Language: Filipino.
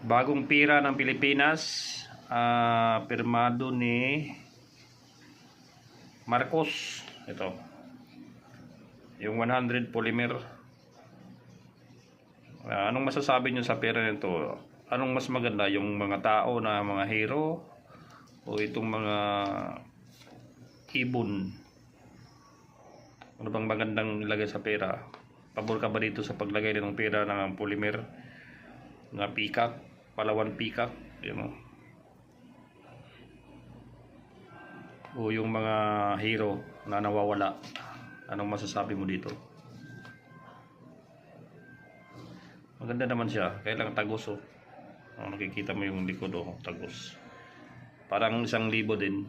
Bagong pira ng Pilipinas, pirmado ni Marcos. Ito, yung 100 polymer. Anong masasabi nyo sa pera nito? Anong mas maganda, yung mga tao na mga hero o itong mga ibon? Ano bang magandang ilagay sa pera? Pabor ka ba dito sa paglagay ng pera ng polymer na peacock, Palawan peacock, yun, o yung mga hero na nawawala? Anong masasabi mo dito? Maganda naman siya, kaya lang tagos, oh. Nakikita mo yung likod, oh, tagos. Parang 1,000 din.